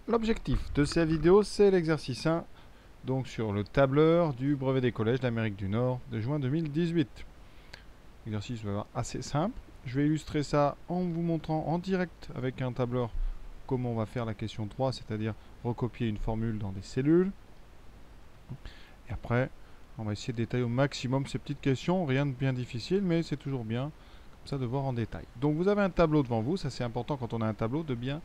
L'objectif de cette vidéo, c'est l'exercice 1, donc sur le tableur du brevet des collèges d'Amérique du Nord de juin 2018. L'exercice va être assez simple. Je vais illustrer ça en vous montrant en direct avec un tableur comment on va faire la question 3, c'est-à-dire recopier une formule dans des cellules. Et après, on va essayer de détailler au maximum ces petites questions. Rien de bien difficile, mais c'est toujours bien comme ça de voir en détail. Donc vous avez un tableau devant vous, ça c'est important quand on a un tableau de bien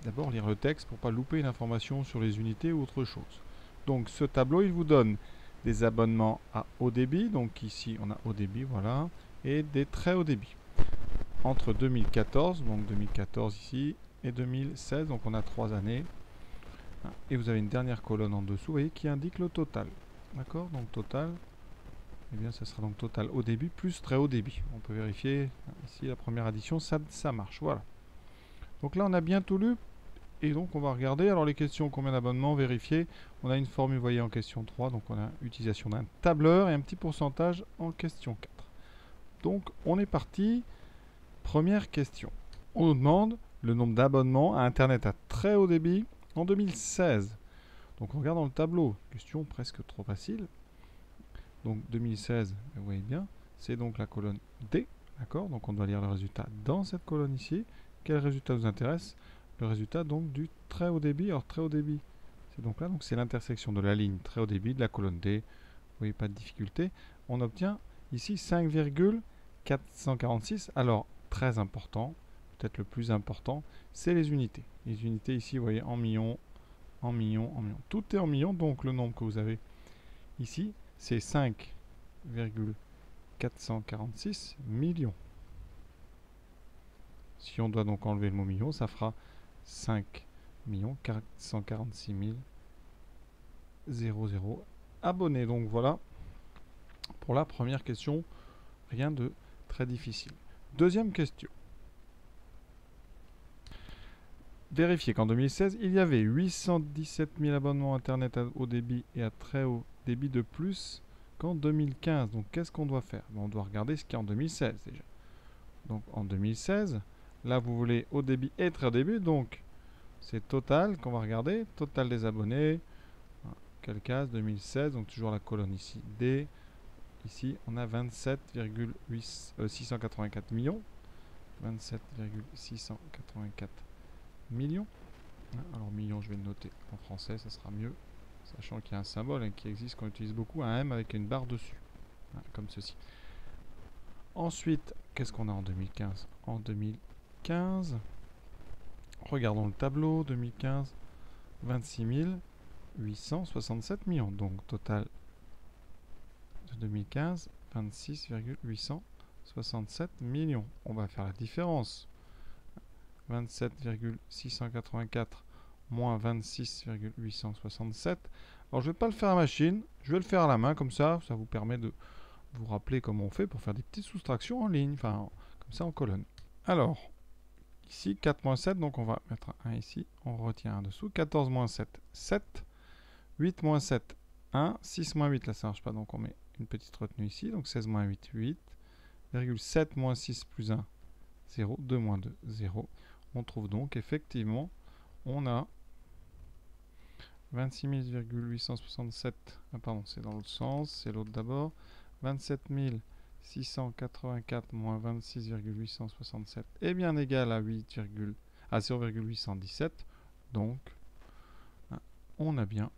d'abord lire le texte pour ne pas louper une information sur les unités ou autre chose. Donc ce tableau, il vous donne des abonnements à haut débit, donc ici on a haut débit, voilà, et des très haut débit. Entre 2014, donc 2014 ici, et 2016, donc on a 3 années. Et vous avez une dernière colonne en dessous, vous voyez, qui indique le total. D'accord? Donc total, eh bien ça sera donc total haut débit plus très haut débit. On peut vérifier, ici la première addition, ça marche, voilà. Donc là on a bien tout lu. Et donc on va regarder, alors les questions, combien d'abonnements, vérifier. On a une formule, vous voyez, en question 3, donc on a utilisation d'un tableur et un petit pourcentage en question 4. Donc on est parti. Première question. On nous demande le nombre d'abonnements à Internet à très haut débit en 2016. Donc on regarde dans le tableau, question presque trop facile. Donc 2016, vous voyez bien, c'est donc la colonne D, d'accord? Donc on doit lire le résultat dans cette colonne ici. Quel résultat nous intéresse? Le résultat donc du très haut débit. Alors très haut débit, c'est donc là, donc c'est l'intersection de la ligne très haut débit de la colonne D. Vous voyez, pas de difficulté. On obtient ici 5,446. Alors très important, peut-être le plus important, c'est les unités. Les unités ici, vous voyez, en millions, en millions, en millions. Tout est en millions, donc le nombre que vous avez ici, c'est 5,446 millions. Si on doit donc enlever le mot million, ça fera 5 446 000 abonnés. Donc voilà pour la première question, rien de très difficile. Deuxième question. Vérifiez qu'en 2016, il y avait 817 000 abonnements Internet à haut débit et à très haut débit de plus qu'en 2015. Donc qu'est-ce qu'on doit faire? On doit regarder ce qu'il y a en 2016 déjà. Donc en 2016, là vous voulez haut débit et très haut débit, donc c'est total qu'on va regarder, total des abonnés, quelle case, 2016, donc toujours la colonne ici, D, ici on a 27,684 millions, 27,684 millions, alors millions je vais le noter en français, ça sera mieux, sachant qu'il y a un symbole qui existe qu'on utilise beaucoup, un M avec une barre dessus, comme ceci. Ensuite, qu'est-ce qu'on a en 2015? En 2015, regardons le tableau, 2015, 26 867 millions. Donc total de 2015, 26,867 millions. On va faire la différence. 27,684 moins 26,867. Alors je ne vais pas le faire à machine, je vais le faire à la main, comme ça vous permet de vous rappeler comment on fait pour faire des petites soustractions en ligne, enfin comme ça en colonne. Alors, ici 4 moins 7, donc on va mettre un 1 ici, on retient un dessous, 14 moins 7, 7, 8 moins 7, 1, 6 moins 8, là ça ne marche pas, donc on met une petite retenue ici, donc 16 moins 8, 8, 7 moins 6 plus 1, 0, 2 moins 2, 0. On trouve donc effectivement, on a 26,867, pardon, c'est dans l'autre sens, c'est l'autre d'abord, 27 684 moins 26,867 est bien égal à 0,817. Donc, on a bien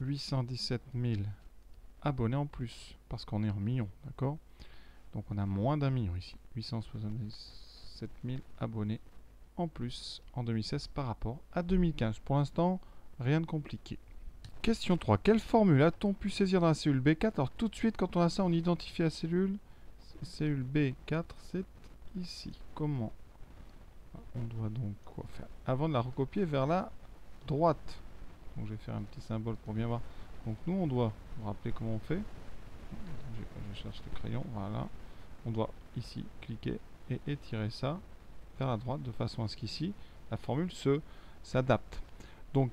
817 000 abonnés en plus, parce qu'on est en millions, d'accord? Donc on a moins d'un million ici, 877 000 abonnés en plus en 2016 par rapport à 2015. Pour l'instant, rien de compliqué. Question 3. Quelle formule a-t-on pu saisir dans la cellule B4? Alors tout de suite, quand on a ça, on identifie la cellule. Cellule B4, c'est ici. Comment on doit donc quoi faire? Avant de la recopier vers la droite. Donc je vais faire un petit symbole pour bien voir. Donc nous, on doit vous rappeler comment on fait. Je cherche le crayon, voilà. On doit ici cliquer et étirer ça vers la droite de façon à ce qu'ici, la formule s'adapte. Donc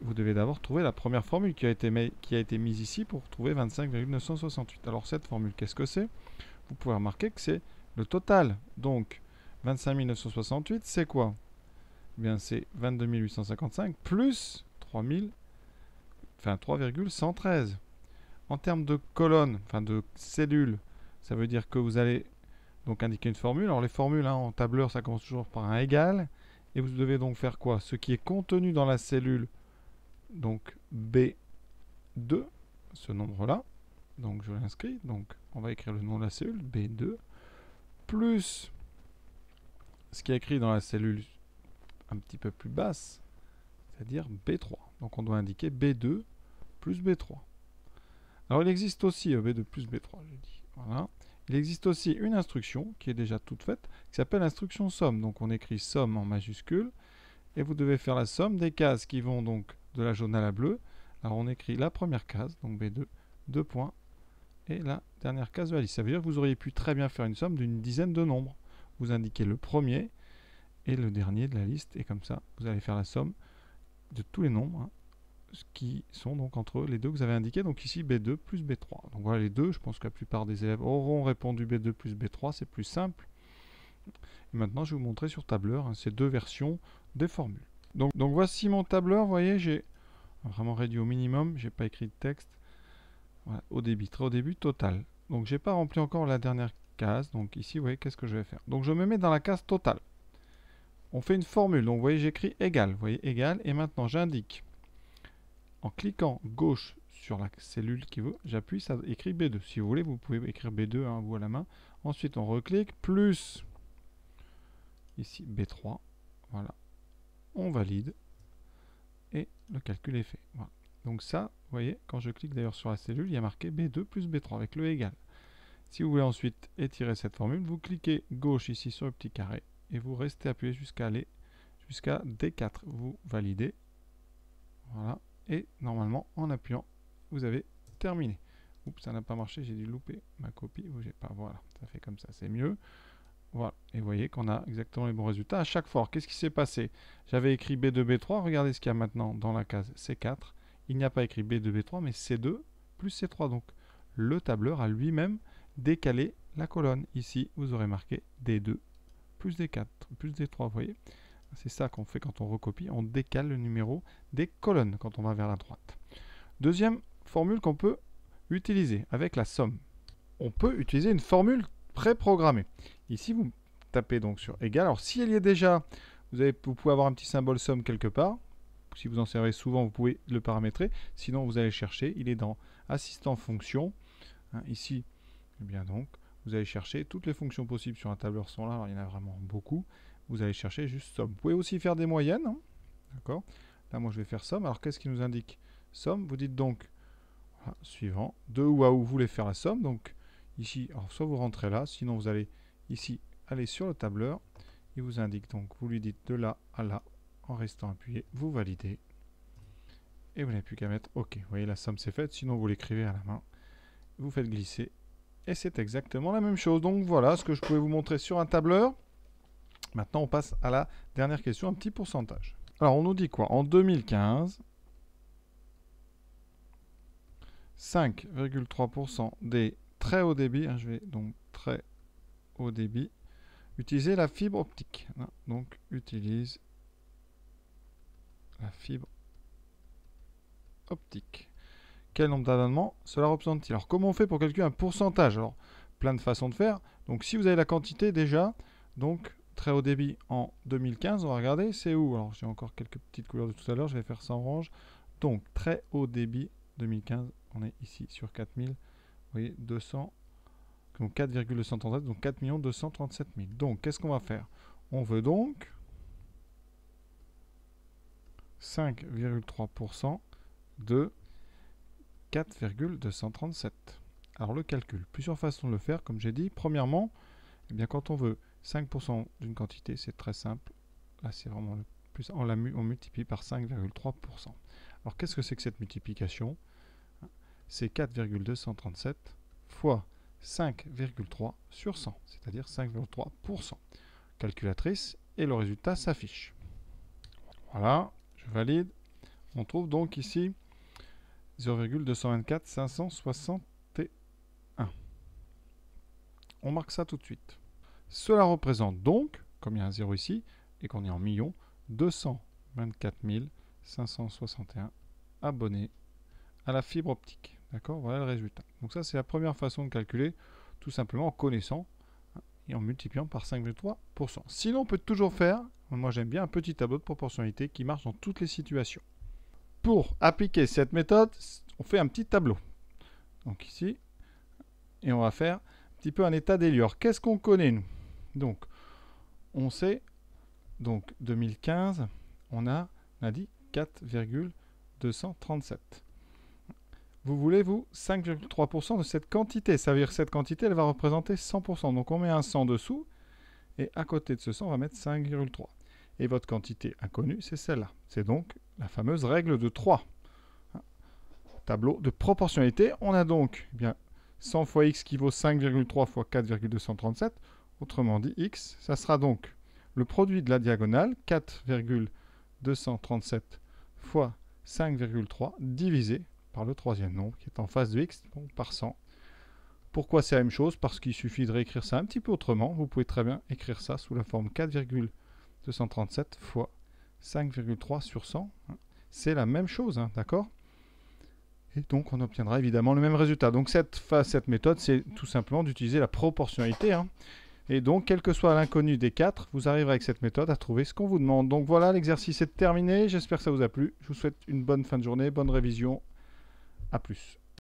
vous devez d'abord trouver la première formule qui a été mise ici pour trouver 25,968. Alors cette formule, qu'est-ce que c'est? Vous pouvez remarquer que c'est le total. Donc 25 968, c'est quoi? Eh bien, c'est 22 855 plus 3000, enfin 3,113. En termes de colonnes, enfin de cellules, ça veut dire que vous allez donc indiquer une formule. Alors les formules en tableur, ça commence toujours par un égal. Et vous devez donc faire quoi? Ce qui est contenu dans la cellule, donc B2, ce nombre-là. Donc je l'inscris. Donc on va écrire le nom de la cellule, B2, plus ce qui est écrit dans la cellule un petit peu plus basse, c'est-à-dire B3. Donc on doit indiquer B2 plus B3. Alors il existe aussi B2 plus B3, j'ai dit. Voilà. Il existe aussi une instruction qui est déjà toute faite, qui s'appelle instruction somme. Donc on écrit somme en majuscule, et vous devez faire la somme des cases qui vont donc de la jaune à la bleue. Alors on écrit la première case, donc B2, 2 points, et la dernière case de la liste. Ça veut dire que vous auriez pu très bien faire une somme d'une dizaine de nombres. Vous indiquez le premier et le dernier de la liste, et comme ça, vous allez faire la somme de tous les nombres, hein, qui sont donc entre les deux que vous avez indiqués. Donc ici B2 plus B3. Donc voilà les deux. Je pense que la plupart des élèves auront répondu B2 plus B3. C'est plus simple. Et maintenant, je vais vous montrer sur tableur ces deux versions des formules. Donc voici mon tableur. Vous voyez, j'ai vraiment réduit au minimum. J'ai pas écrit de texte. Voilà, au débit, très au début, total. Donc j'ai pas rempli encore la dernière case. Donc ici, vous voyez, qu'est-ce que je vais faire? Donc je me mets dans la case totale. On fait une formule. Donc vous voyez, j'écris égal. Vous voyez, égal. Et maintenant, j'indique. En cliquant gauche sur la cellule qui veut, j'appuie, ça écrit B2. Si vous voulez, vous pouvez écrire B2, hein, vous à la main. Ensuite, on reclique, plus, ici, B3. Voilà. On valide. Et le calcul est fait. Voilà. Donc ça, vous voyez, quand je clique d'ailleurs sur la cellule, il y a marqué B2 plus B3 avec le égal. Si vous voulez ensuite étirer cette formule, vous cliquez gauche ici sur le petit carré et vous restez appuyé jusqu'à D4. Vous validez. Voilà. Et normalement, en appuyant, vous avez terminé. Oups, ça n'a pas marché, j'ai dû louper ma copie. Bougez pas, voilà, ça fait comme ça, c'est mieux. Voilà, et vous voyez qu'on a exactement les bons résultats à chaque fois. Qu'est-ce qui s'est passé? J'avais écrit B2, B3, regardez ce qu'il y a maintenant dans la case C4. Il n'y a pas écrit B2, B3, mais C2 plus C3. Donc, le tableur a lui-même décalé la colonne. Ici, vous aurez marqué D2 plus D4 plus D3, vous voyez? C'est ça qu'on fait quand on recopie, on décale le numéro des colonnes quand on va vers la droite. Deuxième formule qu'on peut utiliser avec la somme. On peut utiliser une formule préprogrammée. Ici, vous tapez donc sur égal. Alors, si elle y est déjà, vous pouvez avoir un petit symbole somme quelque part. Si vous en servez souvent, vous pouvez le paramétrer. Sinon, vous allez chercher. Il est dans assistant fonction. Hein, ici, eh bien donc, vous allez chercher toutes les fonctions possibles sur un tableur sont là. Alors, il y en a vraiment beaucoup. Vous allez chercher juste somme. Vous pouvez aussi faire des moyennes. Hein. D'accord? Là, moi, je vais faire somme. Alors, qu'est-ce qui nous indique somme? Vous dites donc, voilà, suivant, de où à où vous voulez faire la somme. Donc, ici, alors, soit vous rentrez là, sinon vous allez ici, aller sur le tableur. Il vous indique donc, vous lui dites de là à là, en restant appuyé, vous validez. Et vous n'avez plus qu'à mettre OK. Vous voyez, la somme c'est faite. Sinon, vous l'écrivez à la main. Vous faites glisser. Et c'est exactement la même chose. Donc, voilà ce que je pouvais vous montrer sur un tableur. Maintenant, on passe à la dernière question, un petit pourcentage. Alors, on nous dit quoi? En 2015, 5,3% des très haut débit, hein, je vais donc très haut débit, utiliser la fibre optique. Hein, donc, utilise la fibre optique. Quel nombre d'abonnements cela représente-t-il? Alors, comment on fait pour calculer un pourcentage? Alors, plein de façons de faire. Donc, si vous avez la quantité déjà, donc très haut débit en 2015, on va regarder, c'est où? Alors, j'ai encore quelques petites couleurs de tout à l'heure, je vais faire ça en orange. Donc, très haut débit 2015, on est ici sur 4000, vous voyez, 200, donc 4,237, donc 4 237 000. Donc, qu'est-ce qu'on va faire? On veut donc 5,3% de 4,237. Alors, le calcul, plusieurs façons de le faire, comme j'ai dit. Premièrement, eh bien, quand on veut 5% d'une quantité, c'est très simple. Là, c'est vraiment le plus. On multiplie par 5,3%. Alors, qu'est-ce que c'est que cette multiplication? C'est 4,237 fois 5,3 sur 100, c'est-à-dire 5,3%. Calculatrice, et le résultat s'affiche. Voilà, je valide. On trouve donc ici 0,224 561. On marque ça tout de suite. Cela représente donc, comme il y a un 0 ici, et qu'on est en millions, 224 561 abonnés à la fibre optique. D'accord? Voilà le résultat. Donc ça, c'est la première façon de calculer, tout simplement en connaissant et en multipliant par 5,3%. Sinon, on peut toujours faire, moi j'aime bien un petit tableau de proportionnalité qui marche dans toutes les situations. Pour appliquer cette méthode, on fait un petit tableau. Donc ici, et on va faire un petit peu un état des lieux. Alors, qu'est-ce qu'on connaît, nous? Donc, on sait, donc 2015, on a dit 4,237. Vous voulez, vous, 5,3% de cette quantité. Ça veut dire que cette quantité, elle va représenter 100%. Donc, on met un 100 dessous, et à côté de ce 100, on va mettre 5,3. Et votre quantité inconnue, c'est celle-là. C'est donc la fameuse règle de 3. Tableau de proportionnalité. On a donc eh bien 100 fois x qui vaut 5,3 fois 4,237. Autrement dit, x, ça sera donc le produit de la diagonale, 4,237 fois 5,3 divisé par le troisième nombre qui est en face de x, donc par 100. Pourquoi c'est la même chose? Parce qu'il suffit de réécrire ça un petit peu autrement. Vous pouvez très bien écrire ça sous la forme 4,237 fois 5,3 sur 100. C'est la même chose, hein, d'accord? Et donc, on obtiendra évidemment le même résultat. Donc, cette méthode, c'est tout simplement d'utiliser la proportionnalité. Hein. Et donc, quel que soit l'inconnu des 4, vous arriverez avec cette méthode à trouver ce qu'on vous demande. Donc voilà, l'exercice est terminé. J'espère que ça vous a plu. Je vous souhaite une bonne fin de journée, bonne révision. À plus.